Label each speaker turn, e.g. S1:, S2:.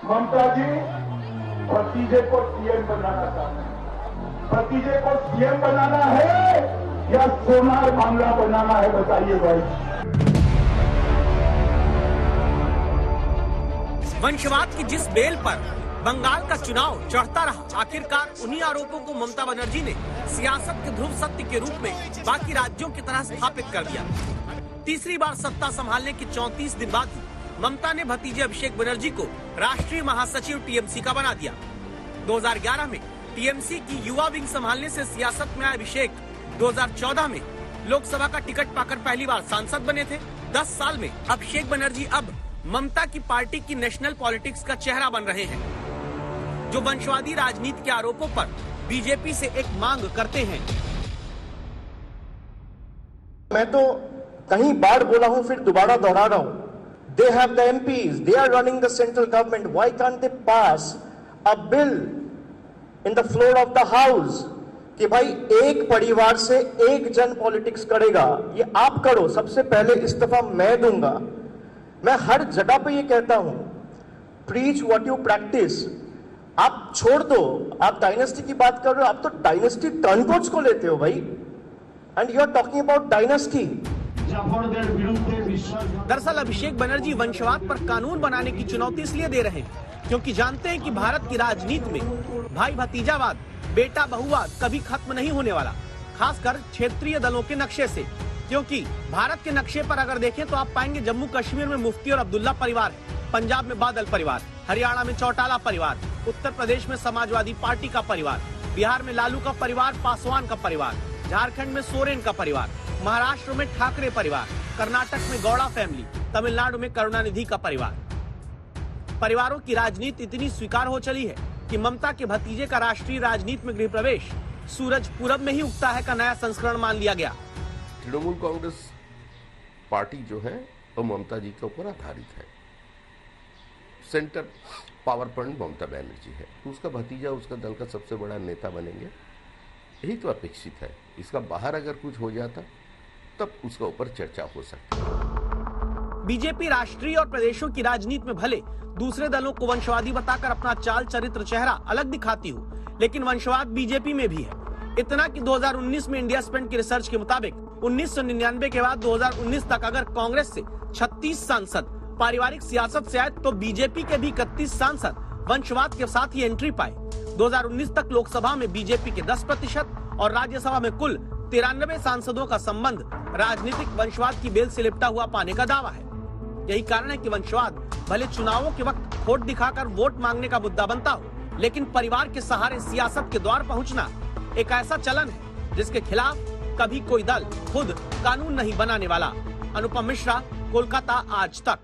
S1: ममता जी भतीजे को सीएम बनाना चाहते हैं। भतीजे को सीएम बनाना है या सोनार बांग्ला बनाना है, बताइए भाई।
S2: वंशवाद की जिस बेल पर बंगाल का चुनाव चढ़ता रहा, आखिरकार उन्हीं आरोपों को ममता बनर्जी ने सियासत के ध्रुव सत्य के रूप में बाकी राज्यों की तरह स्थापित कर दिया। तीसरी बार सत्ता संभालने के 34 दिन बाद ममता ने भतीजे अभिषेक बनर्जी को राष्ट्रीय महासचिव टीएमसी का बना दिया। 2011 में टीएमसी की युवा विंग संभालने से सियासत में आए अभिषेक 2014 में लोकसभा का टिकट पाकर पहली बार सांसद बने थे। 10 साल में अभिषेक बनर्जी अब ममता की पार्टी की नेशनल पॉलिटिक्स का चेहरा बन रहे हैं, जो वंशवादी राजनीति के आरोपों पर बीजेपी से एक मांग करते हैं।
S3: मैं तो कहीं बार बोला हूं, फिर दोबारा दोहरा रहा हूं। They have the MPs, they are running the central government. Why can't they pass a bill in the floor of the house कि भाई एक परिवार से एक जन पॉलिटिक्स करेगा? ये आप करो, सबसे पहले इस्तीफा मैं दूंगा। मैं हर जगह पे ये कहता हूं, प्रीच व्हाट यू प्रैक्टिस। आप छोड़ दो, आप डायनेस्टी की बात कर रहे हो, आप तो डायनेस्टी टर्नकोट्स को लेते हो भाई, and you are talking about dynasty.
S2: दरअसल अभिषेक बनर्जी वंशवाद पर कानून बनाने की चुनौती इसलिए दे रहे हैं क्योंकि जानते हैं कि भारत की राजनीति में भाई भतीजावाद, बेटा बहुवाद कभी खत्म नहीं होने वाला, खासकर क्षेत्रीय दलों के नक्शे से। क्योंकि भारत के नक्शे पर अगर देखें तो आप पाएंगे जम्मू कश्मीर में मुफ्ती और अब्दुल्ला परिवार है, पंजाब में बादल परिवार, हरियाणा में चौटाला परिवार, उत्तर प्रदेश में समाजवादी पार्टी का परिवार, बिहार में लालू का परिवार, पासवान का परिवार, झारखंड में सोरेन का परिवार, महाराष्ट्र में ठाकरे परिवार, कर्नाटक में गौड़ा फैमिली, तमिलनाडु में करुणानिधि का परिवार। परिवारों की राजनीति इतनी स्वीकार हो चली है कि ममता के भतीजे का राष्ट्रीय राजनीति में गृह प्रवेश सूरज पूरब में ही उगता है का नया संस्करण मान लिया गया।
S4: तृणमूल कांग्रेस पार्टी जो है वो ममता जी के ऊपर आधारित है। Centre power point Mamata Banerjee है, तो उसका भतीजा उसका दल का सबसे बड़ा नेता बनेंगे, यही तो अपेक्षित है। इसका बाहर अगर कुछ हो जाता तब उसका ऊपर चर्चा हो सकती है।
S2: बीजेपी राष्ट्रीय और प्रदेशों की राजनीति में भले दूसरे दलों को वंशवादी बताकर अपना चाल चरित्र चेहरा अलग दिखाती हो, लेकिन वंशवाद बीजेपी में भी है। इतना कि 2019 में इंडिया स्पेंट की रिसर्च के मुताबिक 1999 के बाद 2019 तक अगर कांग्रेस से 36 सांसद पारिवारिक सियासत से आए तो बीजेपी के भी 31 सांसद वंशवाद के साथ ही एंट्री पाए। 2019 तक लोकसभा में बीजेपी के 10% और राज्यसभा में कुल 93 सांसदों का संबंध राजनीतिक वंशवाद की बेल से लिपटा हुआ पाने का दावा है। यही कारण है कि वंशवाद भले चुनावों के वक्त खोट दिखाकर वोट मांगने का मुद्दा बनता हो, लेकिन परिवार के सहारे सियासत के द्वार पहुंचना एक ऐसा चलन है जिसके खिलाफ कभी कोई दल खुद कानून नहीं बनाने वाला। अनुपम मिश्रा, कोलकाता, आज तक।